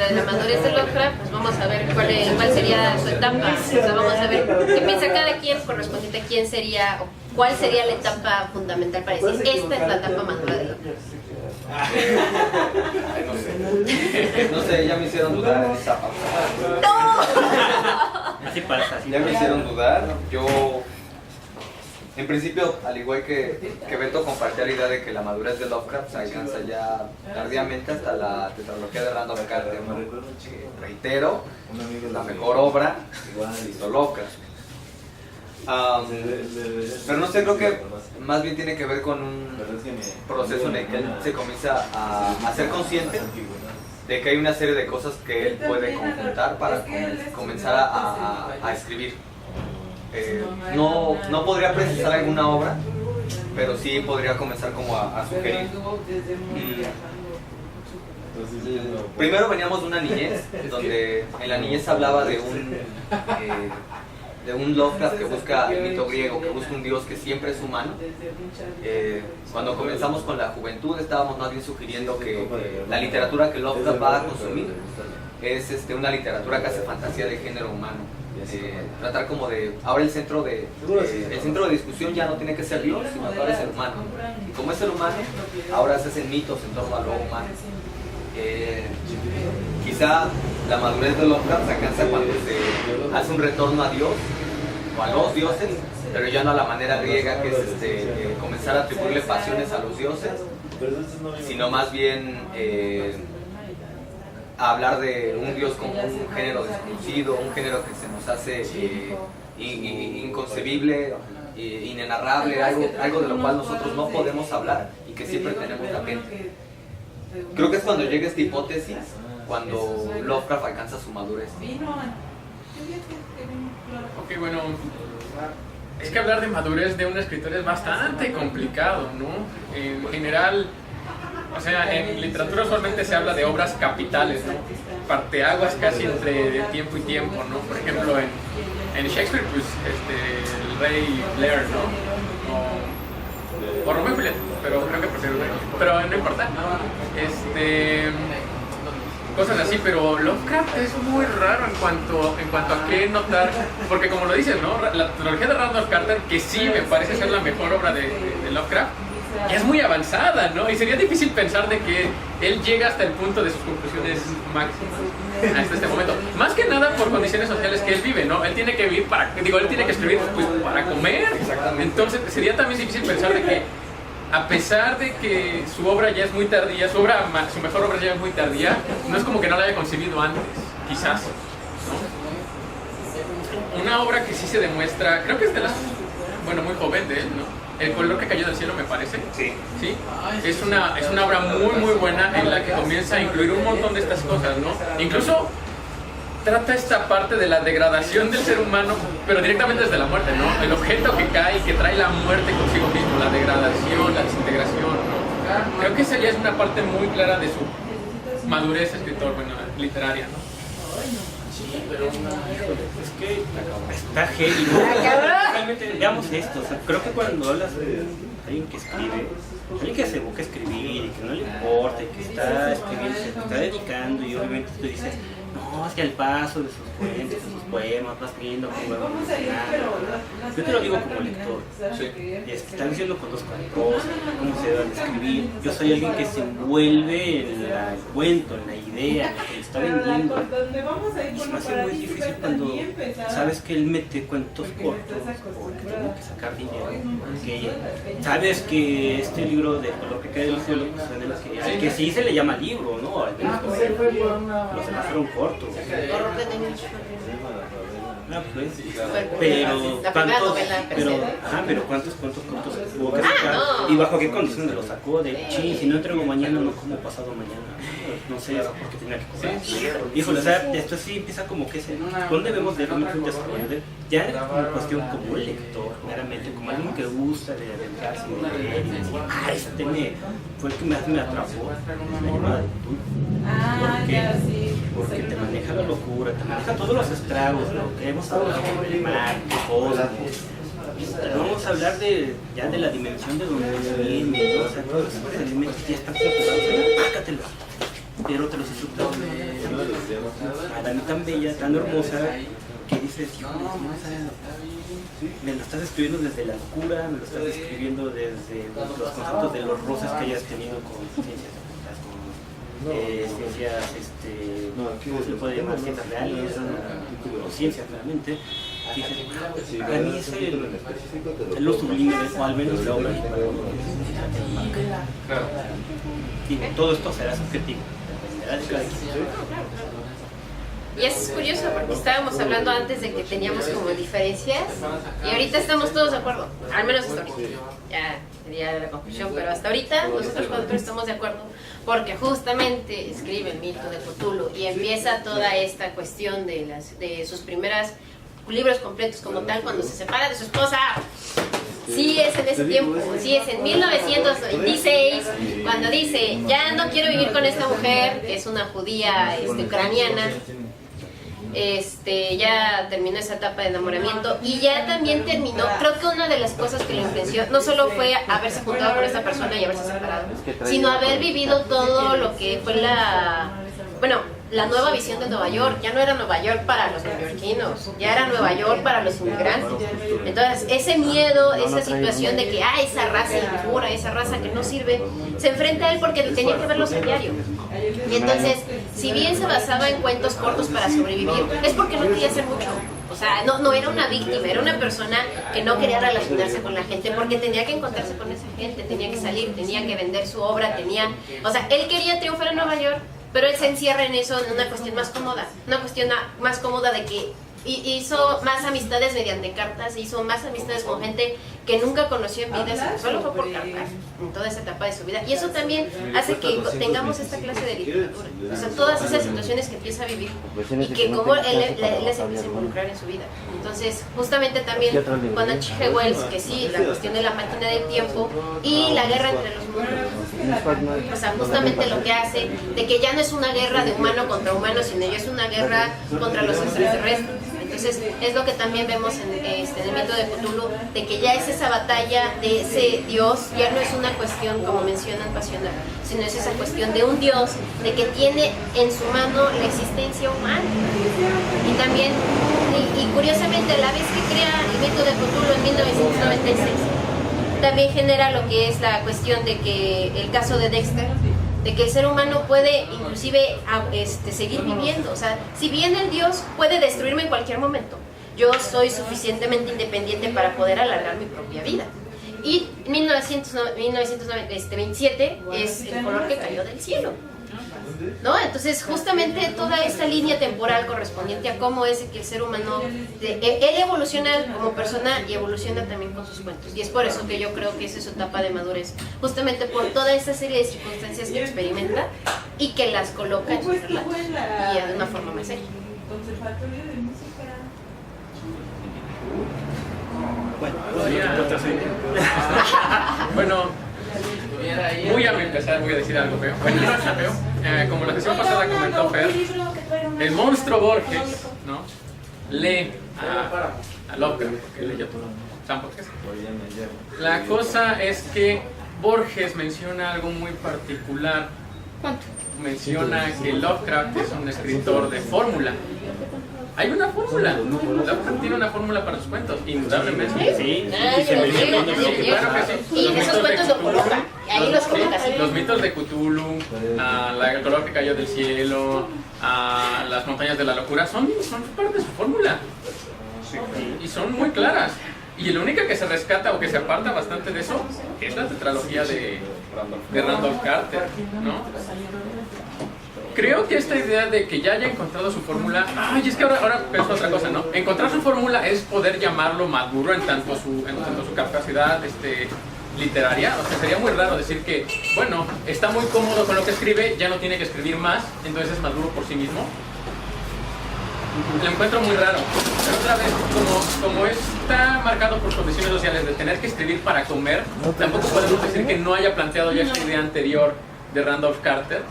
de la madurez de Lovecraft, pues vamos a ver cuál sería su etapa. O sea, vamos a ver qué piensa cada quien correspondiente a quién sería o cuál sería la etapa fundamental para decir esta es la etapa madura de Lovecraft. Ay, no sé, ya me hicieron dudar en esa parte. ¡No! Así pasa, así Ya me pasa. hicieron dudar. Yo, en principio, al igual que Beto, compartía la idea de que la madurez de Lovecraft se alcanza ya tardíamente hasta la tetralogía de Randall Carter, ¿no? Reitero, la mejor obra que hizo Lovecraft. Pero no sé, creo que más bien tiene que ver con un proceso en el que él se comienza a ser consciente de que hay una serie de cosas que él puede conjuntar para comenzar a escribir. No podría precisar alguna obra, pero sí podría comenzar como a sugerir. Primero veníamos de una niñez, donde en la niñez hablaba de un Lovecraft que busca el mito griego, que busca un dios que siempre es humano. Cuando comenzamos con la juventud estábamos más bien sugiriendo que la literatura que Lovecraft va a consumir es una literatura que hace fantasía de género humano. Tratar como de, ahora el centro de discusión ya no tiene que ser Dios, sino ahora es el humano. Y como es el humano, ahora se hacen mitos en torno a lo humano. Quizá la madurez de Lovecraft se alcanza cuando se hace un retorno a Dios o a los dioses, pero ya no a la manera griega, que es comenzar a atribuirle pasiones a los dioses, sino más bien a hablar de un dios como un género desconocido, un género que se nos hace inconcebible, inenarrable, algo de lo cual nosotros no podemos hablar y que siempre tenemos latente. Creo que es cuando llega esta hipótesis, cuando Lovecraft alcanza su madurez. Ok, bueno, es que hablar de madurez de un escritor es bastante complicado, ¿no? En general, o sea, en literatura usualmente se habla de obras capitales, ¿no? Parteaguas casi entre tiempo y tiempo, ¿no? Por ejemplo, en Shakespeare, pues, el rey Lear, ¿no? O Romeo y Julieta, pero creo que prefiero Rey. Pero no importa. Cosas así, pero Lovecraft es muy raro en cuanto a qué notar, porque como lo dices, ¿no? La trilogía de Randall Carter, que sí me parece ser la mejor obra de Lovecraft, es muy avanzada, ¿no? Y sería difícil pensar de que él llega hasta el punto de sus conclusiones máximas hasta este momento. Más que nada por condiciones sociales que él vive, ¿no? Él tiene que vivir él tiene que escribir pues, para comer. Exactamente. Entonces sería también difícil pensar de que a pesar de que su obra ya es muy tardía, su mejor obra ya es muy tardía, no es como que no la haya concebido antes, quizás, ¿no? Una obra que sí se demuestra, creo que es muy joven de él, ¿no? El color que cayó del cielo, me parece. Sí. ¿Sí? Es una obra muy buena en la que comienza a incluir un montón de estas cosas, ¿no? Incluso trata esta parte de la degradación del ser humano, pero directamente desde la muerte, ¿no? El objeto que cae y que trae la muerte consigo mismo, la degradación, la desintegración, ¿no? Creo que esa ya es una parte muy clara de su madurez literaria, ¿no? Sí, pero es que está heavy, ¿no? Realmente veamos esto, o sea, creo que cuando hablas de alguien que escribe, alguien que se busca escribir y que no le importa y que está escribiendo, se está dedicando y obviamente tú dices, no, es que al paso de sus cuentos, de sus poemas, vas viendo cómo va evolucionando. Yo te lo digo como lector, y están diciendo con dos cosas, cómo se deben escribir. Yo soy alguien que se envuelve en el cuento, en la idea, en lo que le está vendiendo. Y se me hace muy difícil cuando sabes que él mete cuentos cortos porque tengo que sacar dinero. Que sabes que este libro de Color que cae del cielo, pues, que sí se le llama libro, ¿no? Al menos los demás fueron cortos. No, pues, pero ¿cuántos cuentos cortos tuvo que sacar? No. ¿Y bajo qué condiciones lo sacó? Si no entrego mañana, no como pasado mañana. No sé, porque tenía que cobrar. Híjole, o sea, esto sí empieza como que ¿dónde vemos de realmente un desarrollo? Ya como cuestión como un lector, meramente, como alguien que gusta de adentrarse y de leer y decir, este tema fue el que me atrapó, la llamada de tú. Porque te maneja la locura, te maneja todos los estragos, lo que hemos hablado de mar, de cosas. Vamos a hablar ya de la dimensión de donde viene, ¿no? O sea, todos esos elementos ya están preparados, pácatelos, pero te los estructuras para mí tan bella, tan hermosa, que dices, Dios, me lo estás escribiendo desde la locura, me lo estás escribiendo desde los conceptos de los roces que hayas tenido con ciencias ocultas, con ciencias, ¿cómo se le puede llamar? Ciencias reales, o ciencias realmente. Dices, para mí es lo sublime, o al menos la obra. Y todo esto será subjetivo, dependerá de cada quien. Y es curioso porque estábamos hablando antes de que teníamos como diferencias y ahorita estamos todos de acuerdo, al menos hasta ahorita. Ya sería la conclusión, pero hasta ahorita nosotros cuatro estamos de acuerdo porque justamente escribe el mito de Cthulhu y empieza toda esta cuestión de sus primeros libros completos como tal cuando se separa de su esposa. Sí es en ese tiempo, sí es en 1926, cuando dice, ya no quiero vivir con esta mujer, que es una judía ucraniana. Ya terminó esa etapa de enamoramiento y ya también terminó, creo que una de las cosas que lo influenció no solo fue haberse juntado con esta persona y haberse separado, sino haber vivido todo lo que fue la nueva visión de Nueva York. Ya no era Nueva York para los neoyorquinos, ya era Nueva York para los inmigrantes. Entonces ese miedo, esa situación de que esa raza impura, esa raza que no sirve, se enfrenta a él porque tenía que verlos a diario. Y entonces, si bien se basaba en cuentos cortos para sobrevivir, es porque no quería hacer mucho. O sea, no era una víctima, era una persona que no quería relacionarse con la gente porque tenía que encontrarse con esa gente, tenía que salir, tenía que vender su obra, o sea, él quería triunfar en Nueva York, pero él se encierra en eso, en una cuestión más cómoda, de que hizo más amistades mediante cartas, hizo más amistades con gente que nunca conoció en vida, solo fue por cartas en toda esa etapa de su vida. Y eso también hace que tengamos esta clase de literatura, o sea, todas esas situaciones que empieza a vivir y que como él las empieza a involucrar en su vida. Entonces, justamente también cuando H.G. Wells, que sí, la cuestión de la máquina del tiempo y la guerra entre los mundos, o sea, justamente lo que hace de que ya no es una guerra de humano contra humano, sino ya es una guerra contra los extraterrestres. Entonces es lo que también vemos en el mito de Cthulhu, de que ya es esa batalla de ese Dios, ya no es una cuestión, como mencionan, pasional, sino es esa cuestión de un Dios, de que tiene en su mano la existencia humana. Y también, y curiosamente, a la vez que crea el mito de Cthulhu en 1996, también genera lo que es la cuestión de que el caso de Dexter, de que el ser humano puede inclusive seguir viviendo. O sea, si bien el Dios puede destruirme en cualquier momento, yo soy suficientemente independiente para poder alargar mi propia vida. Y 1927 es el color que cayó del cielo, ¿no? Entonces justamente toda esta línea temporal correspondiente a cómo es que el ser humano, él evoluciona como persona y evoluciona también con sus cuentos, y es por eso que yo creo que esa es su etapa de madurez, justamente por toda esta serie de circunstancias que experimenta y que las coloca en sus relatos y de una forma más seria. Bueno, voy a empezar, voy a decir algo feo. Bueno, no está feo. Como la sesión pasada comentó Fer, el monstruo Borges, ¿no?, lee a Lovecraft, porque leyó todo San Borges. La cosa es que Borges menciona algo muy particular. Menciona que Lovecraft es un escritor de fórmula. Hay una fórmula. Lovecraft tiene una fórmula para sus cuentos, indudablemente. Sí, claro que sí. Y en esos cuentos lo coloca. Ahí los coloca así. Los mitos de Cthulhu, el color que cayó del cielo, las montañas de la locura, son parte de su fórmula. Y son muy claras. Y la única que se rescata o que se aparta bastante de eso es la tetralogía de Randolph Carter, ¿no? Creo que esta idea de que ya haya encontrado su fórmula, es que ahora pienso otra cosa, ¿no? Encontrar su fórmula es poder llamarlo maduro en tanto su capacidad literaria. O sea, sería muy raro decir que, bueno, está muy cómodo con lo que escribe, ya no tiene que escribir más, entonces es maduro por sí mismo. Lo encuentro muy raro. Pero otra vez, como está marcado por condiciones sociales de tener que escribir para comer, tampoco podemos decir que no haya planteado ya esta idea anterior de Randolph Carter.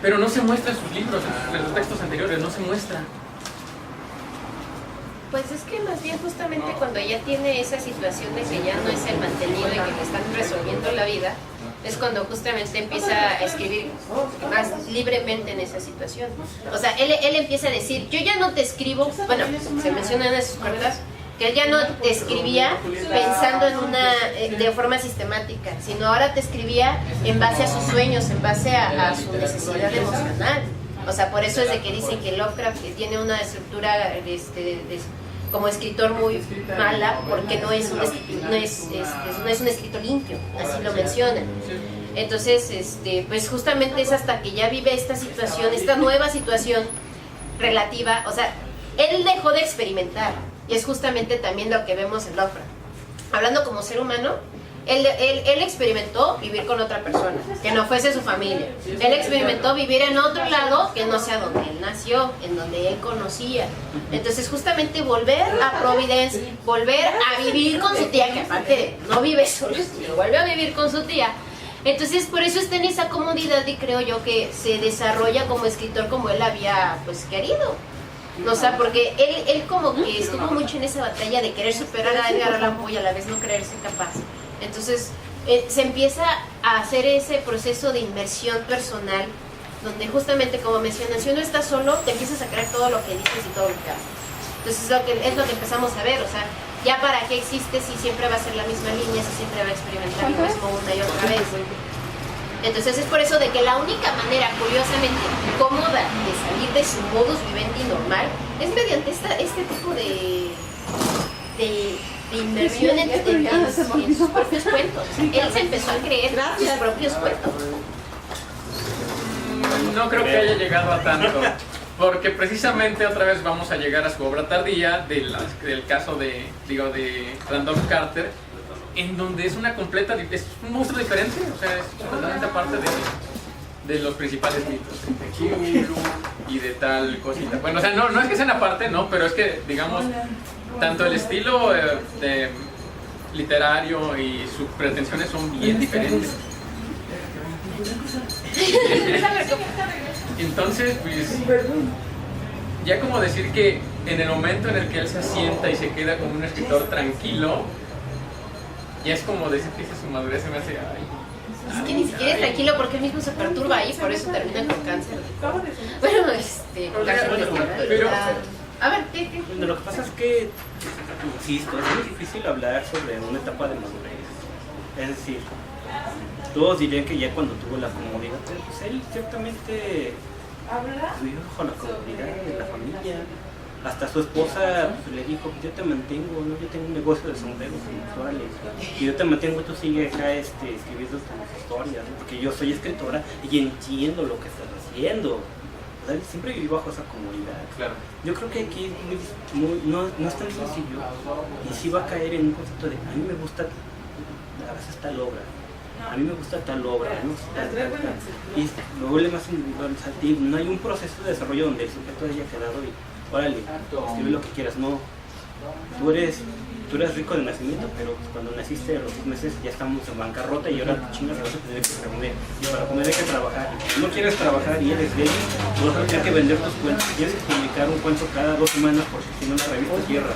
Pero no se muestra en sus libros, en los textos anteriores, no se muestra. Pues es que más bien justamente cuando ella tiene esa situación de que ya no es el mantenido y que le están resolviendo la vida, es cuando justamente empieza a escribir más libremente en esa situación. O sea, él empieza a decir, yo ya no te escribo, bueno, se menciona en sus cartas, que él ya no te escribía pensando de forma sistemática, sino ahora te escribía en base a sus sueños, en base a su necesidad emocional. O sea, por eso es de que dicen que Lovecraft tiene una estructura como escritor muy mala, porque no es un escritor limpio, así lo mencionan. Entonces, pues justamente es hasta que ya vive esta situación, esta nueva situación relativa, o sea, él dejó de experimentar, y es justamente también lo que vemos en Lovecraft. Hablando como ser humano, él experimentó vivir con otra persona, que no fuese su familia. Él experimentó vivir en otro lado que no sea donde él nació, en donde él conocía. Entonces justamente volver a Providence, volver a vivir con su tía, que aparte no vive solo, vuelve a vivir con su tía. Entonces por eso está en esa comodidad, y creo yo que se desarrolla como escritor como él había pues querido. O sea, porque él como que estuvo mucho en esa batalla de querer superar a Edgar Allan Poe y a la vez no creerse capaz. Entonces se empieza a hacer ese proceso de inmersión personal, donde justamente, como mencionas, si uno está solo, te empiezas a creer todo lo que dices y todo lo que haces. Entonces es lo que empezamos a ver, o sea, ya para qué existe si siempre va a ser la misma línea, si siempre va a experimentar lo mismo una y otra vez. Entonces es por eso de que la única manera, curiosamente, cómoda de salir de su modus vivendi normal es mediante este tipo de inmersión en sus propios cuentos. Él se empezó a creer sus propios cuentos. No creo que haya llegado a tanto, porque precisamente otra vez vamos a llegar a su obra tardía del caso de Randolph Carter, en donde es es un monstruo diferente, o sea, es totalmente aparte de los principales mitos de Cthulhu y de tal cosita. Bueno, o sea, no es que sean aparte, no, pero es que, digamos, tanto el estilo literario y sus pretensiones son bien diferentes. Entonces, pues, ya como decir que en el momento en el que él se asienta y se queda como un escritor tranquilo, ya es como decir que su madurez se me hace... Es que ni siquiera es tranquilo, porque él mismo se perturba ahí, por eso termina con cáncer. Bueno, con cáncer pero, a ver, ¿qué? Bueno, lo que pasa es que, insisto, es muy difícil hablar sobre una etapa de madurez. Es decir, todos dirían que ya cuando tuvo la comodidad, pues él ciertamente vivió bajo la comodidad de la familia. Hasta su esposa pues, le dijo, yo te mantengo, ¿no? Yo tengo un negocio de sombreros sexuales y yo te mantengo, tú sigue acá escribiendo tus historias, ¿no? Porque yo soy escritora y entiendo lo que estás haciendo. O sea, siempre viví bajo esa comodidad. Claro. Yo creo que aquí no es tan sencillo, y sí va a caer en un concepto de a mí me gusta a veces tal obra, a mí me gusta tal obra, ¿no? Y me vuelve más individual, o sea, no hay un proceso de desarrollo donde el sujeto haya quedado y órale, escribe lo que quieras. No, tú eres rico de nacimiento, pero cuando naciste a los 6 meses ya estamos en bancarrota y ahora chingas vas a tener que comer, y para comer hay que trabajar. Si no quieres trabajar y eres débil, vas a tener que vender tus cuentos, tienes que publicar un cuento cada 2 semanas porque si no la revista cierra.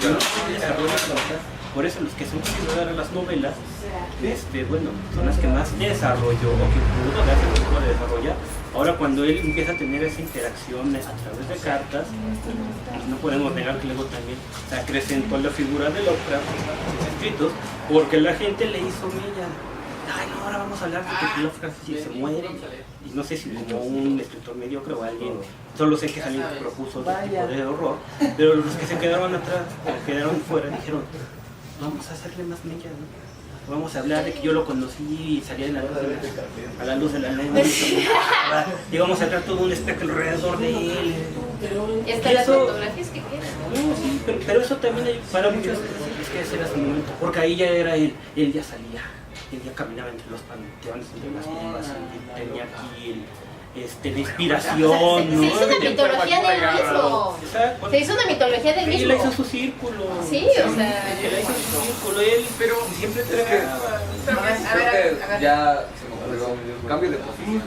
Yo no desarrollo trabajar. Por eso los que son consideradas las novelas, bueno, son las que más desarrolló o que pudo darse el tiempo de desarrollar. Ahora cuando él empieza a tener esa interacción a través de cartas, pues no podemos negar que luego también se acrecentó la figura de Lovecraft en sus escritos, porque la gente le hizo mella. Ay, no, ahora vamos a hablar de que Lovecraft se muere. Y no sé si como un escritor mediocre o alguien, solo sé que es alguien que propuso otro tipo de horror, pero los que se quedaron atrás, o quedaron fuera, dijeron, vamos a hacerle más mella, ¿no? Vamos a hablar de que yo lo conocí y salía a la luz de la lengua y vamos a traer todo un espectro alrededor de él. Y hasta las fotografías que quedan. No, sí, pero eso también hay, para muchos es que ese era su momento, porque ahí ya era él ya salía, él ya caminaba entre los panteones, entre las tumbas, tenía aquí la inspiración, ¿no? Se hizo una mitología del mismo. Se hizo una mitología del mismo. Él hizo su círculo. Sí, o sea. Él hizo su círculo, él pero siempre Creo que ya se me ocurrió un cambio de posición.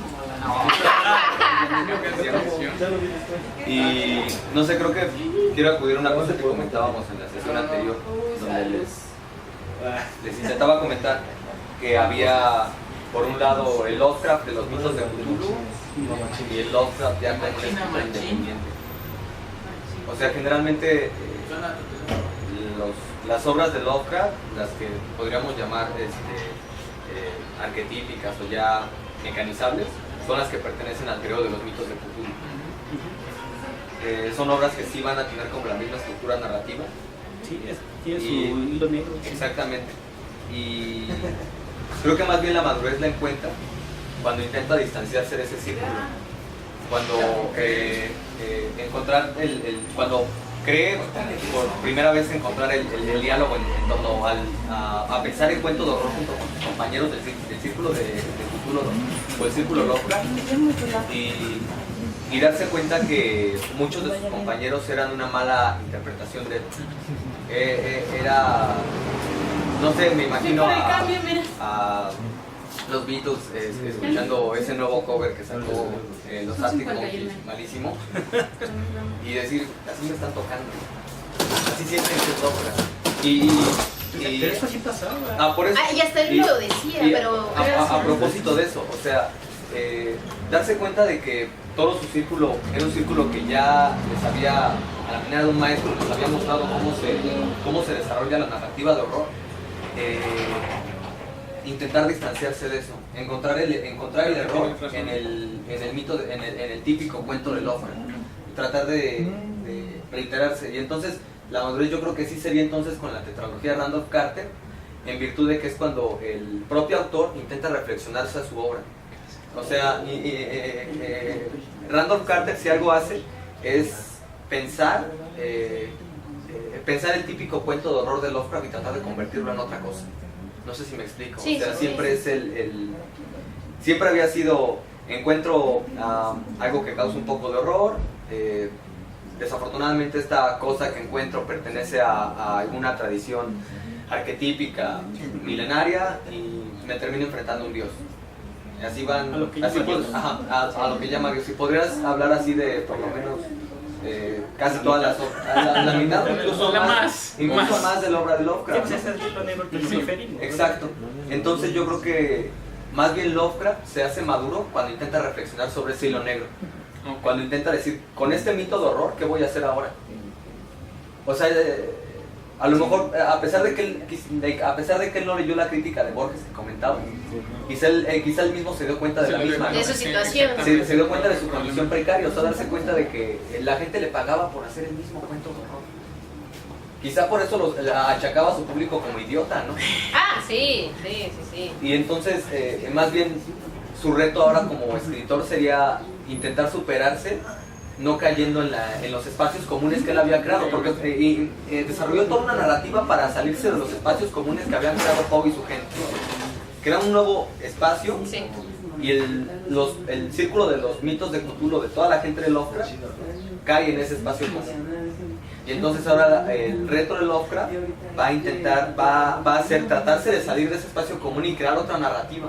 Y no sé, creo que quiero acudir a una cosa que comentábamos en la sesión anterior, donde les intentaba comentar que había por un lado el Lovecraft de los mitos de Cthulhu y el Lovecraft ya como un escritor independiente. O sea, generalmente las obras de Lovecraft, las que podríamos llamar arquetípicas o ya mecanizables, son las que pertenecen al periodo de los mitos de Cthulhu. Son obras que sí van a tener como la misma estructura narrativa. Sí, tiene su hilo negro. Exactamente. Y creo que más bien la madurez la encuentra cuando intenta distanciarse de ese círculo. Cuando cuando cree por primera vez encontrar el diálogo en torno a pensar el cuento de horror junto con sus compañeros del círculo de Cthulhu o el círculo Lovecraft, y darse cuenta que muchos de sus compañeros eran una mala interpretación de él. Era, no sé, me imagino a los Beatles escuchando ese nuevo cover que sacó los Arctic Monkeys, malísimo, y decir, así me están tocando, así sienten que toca. Pero eso sí pasaba. Por eso, y hasta él lo decía, pero... A propósito de eso, o sea, darse cuenta de que todo su círculo era un círculo que ya les había, a la manera de un maestro, les había mostrado cómo se desarrolla la narrativa de horror. Intentar distanciarse de eso, encontrar el error en el mito, en el típico cuento de Lovecraft, tratar de reiterarse. Y entonces la madurez yo creo que sí sería entonces con la tetralogía de Randolph Carter, en virtud de que es cuando el propio autor intenta reflexionarse a su obra. O sea, Randolph Carter, si algo hace, es pensar el típico cuento de horror de Lovecraft y tratar de convertirlo en otra cosa. No sé si me explico. Sí, o sea, sí, siempre es siempre había sido, encuentro algo que causa un poco de horror. Desafortunadamente esta cosa que encuentro pertenece a alguna tradición arquetípica milenaria y me termino enfrentando a un dios. Y así van, a lo que así llama pues, Dios. a lo que llama Dios. Si podrías hablar así de por lo menos casi todas la mitad, incluso más de la obra de Lovecraft. Ese es el hilo negro que nos referimos. Exacto. Entonces yo creo que más bien Lovecraft se hace maduro cuando intenta reflexionar sobre ese hilo negro. Cuando intenta decir, con este mito de horror, ¿qué voy a hacer ahora? O sea, a lo mejor, a pesar de que él no leyó la crítica de Borges que comentaba, quizá él mismo se dio cuenta de la misma, de su situación. Se dio cuenta de su condición precaria, o sea, darse cuenta de que la gente le pagaba por hacer el mismo cuento de horror. Quizá por eso achacaba a su público como idiota, ¿no? Sí. Y entonces, más bien, su reto ahora como escritor sería intentar superarse, no cayendo en los espacios comunes que él había creado, porque desarrolló toda una narrativa para salirse de los espacios comunes que habían creado Poe y su gente. Crea un nuevo espacio, Sí. y el círculo de los mitos de Cthulhu de toda la gente de Lovecraft cae en ese espacio común. Y entonces ahora el reto de Lovecraft va a intentar, va a hacer tratarse de salir de ese espacio común y crear otra narrativa.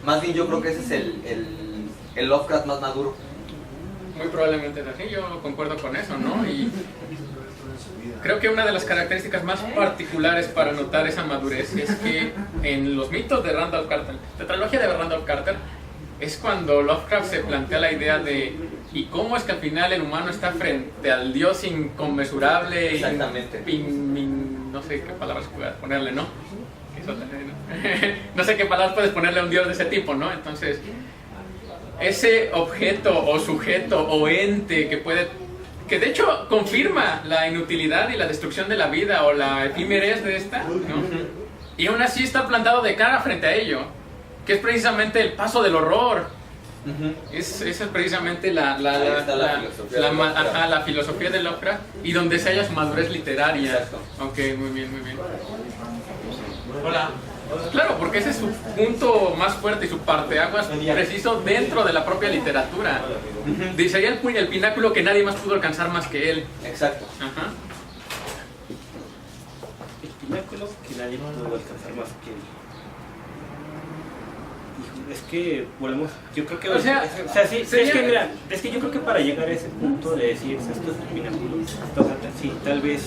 Más bien yo creo que ese es el Lovecraft más maduro. Muy probablemente es así, yo concuerdo con eso, ¿no? Y creo que una de las características más particulares para notar esa madurez es que en los mitos de Randolph Carter, la tetralogía de Randolph Carter, es cuando Lovecraft se plantea la idea de ¿y cómo es que al final el humano está frente al Dios inconmensurable? Exactamente. No sé qué palabras puedes ponerle, ¿no? No sé qué palabras puedes ponerle a un Dios de ese tipo, ¿no? Entonces, ese objeto o sujeto o ente que de hecho confirma la inutilidad y la destrucción de la vida o la efímerez de esta, ¿no? Y aún así está plantado de cara frente a ello, que es precisamente el paso del horror. Esa es precisamente la filosofía de Lovecraft, y donde se halla su madurez literaria. Exacto. Ok, muy bien. Hola. Claro, porque ese es su punto más fuerte y su parteaguas preciso dentro de la propia literatura. Sería el pináculo que nadie más pudo alcanzar más que él. Exacto. Ajá. El pináculo que nadie pudo alcanzar más que él. Es que volvemos, yo creo que sí, sería, es que mira, es que yo creo que para llegar a ese punto de decir esto es el pináculo, sí, tal vez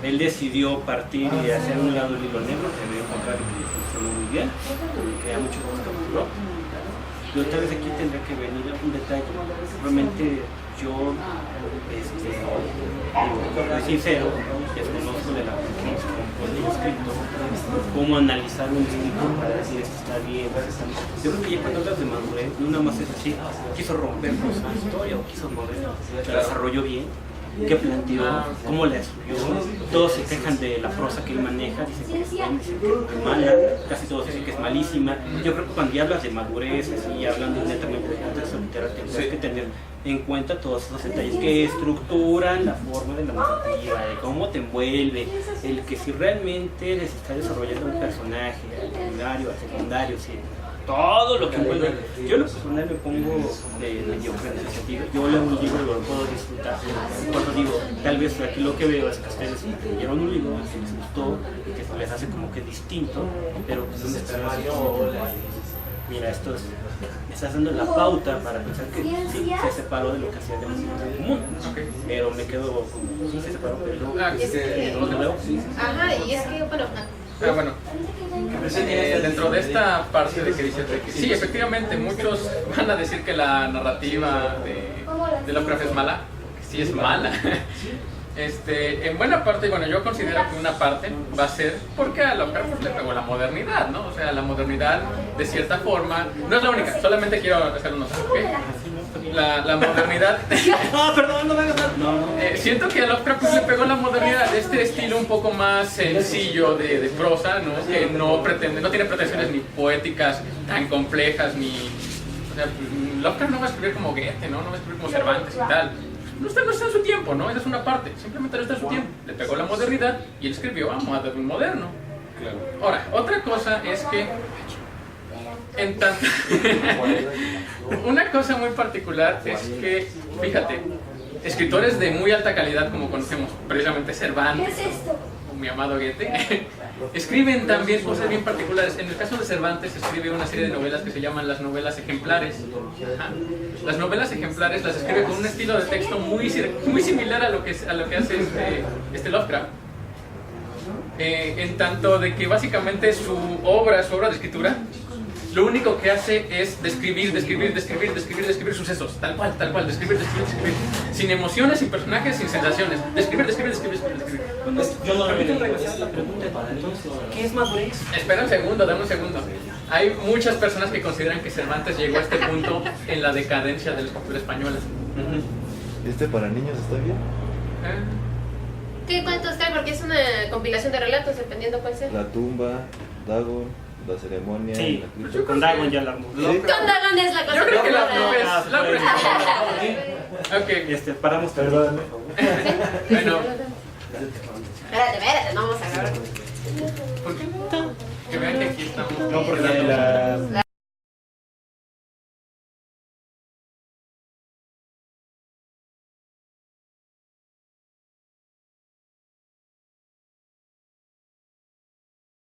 él decidió partir y hacer un lado el hilo negro, que me encontrar que funcionó muy bien, que ya mucho más capturó. Y otra vez aquí tendrá que venir un detalle. Realmente yo, soy sincero, desconozco de la composición del escrito, cómo analizar un escrito para decir esto está bien, esto está mal. Yo creo que ya cuando hablas de madurez, no nada más es así, quiso romper con su historia o quiso mover, la desarrolló bien. ¿Qué planteó? ¿Cómo le subió? Todos se quejan de la prosa que él maneja, dicen que es buena, dicen que es mala, casi todos dicen que es malísima. Yo creo que cuando ya hablas de madurez, así, hablando netamente de texto literario, tienes que tener en cuenta todos esos detalles que estructuran la forma de la narrativa, de cómo te envuelve, el que si realmente les está desarrollando un personaje, al primario, al secundario, si todo lo que envuelve. Yo lo personal me pongo mediocre en ese sentido. Yo leo un libro y lo puedo disfrutar. Cuando digo, tal vez aquí lo que veo es que ustedes leyeron un libro, que les gustó, que les hace como que distinto, pero pues donde está mira, esto es, me está dando la pauta para pensar que sí, se separó de lo que hacía de música común. Okay. Pero me quedo como, sí se separó, pero ajá, y es que, bueno... bueno, dentro de esta parte de que dices que sí, efectivamente, muchos van a decir que la narrativa de Lovecraft es mala, que sí es mala. En buena parte, bueno, yo considero que una parte va a ser porque a Lovecraft le pegó la modernidad, ¿no? O sea, la modernidad, de cierta forma, no es la única, solamente quiero hacer unos, ¿okay? La modernidad. No, perdón, no me hagas nada. No. Siento que a Lovecraft le pegó la modernidad, este estilo un poco más sencillo de prosa, ¿no? Que no tiene pretensiones ni poéticas tan complejas, ni. O sea, Lovecraft no va a escribir como Goethe, ¿no? No va a escribir como Cervantes y tal. No está en su tiempo, ¿no? Esa es una parte. Simplemente no está en su tiempo. Le pegó la modernidad y él escribió a un moderno. Claro. Ahora, otra cosa es que en tanto una cosa muy particular es que, fíjate, escritores de muy alta calidad como conocemos, precisamente Cervantes o mi amado Goethe, escriben también cosas bien particulares. En el caso de Cervantes escribe una serie de novelas que se llaman las novelas ejemplares. Las novelas ejemplares las escribe con un estilo de texto muy similar a lo que hace este Lovecraft. En tanto de que básicamente su obra de escritura, lo único que hace es describir sucesos, tal cual, describir, sin emociones, sin personajes, sin sensaciones, describir. Yo no me regresar la pregunta, entonces, ¿qué es madurez? Espera un segundo, dame un segundo. Hay muchas personas que consideran que Cervantes llegó a este punto en la decadencia de la escritura española. Para niños está bien? ¿Qué cuentos trae? Porque es una compilación de relatos, dependiendo cuál sea. La tumba, Dagon, la ceremonia. Sí, con Dagon ya la armó. Con Dagon es la cosa. Yo creo que la Ok, paramos. Perdón. Bueno. Espérate, no vamos a grabar. ¿Por qué no? Que vean que aquí estamos. No, porque La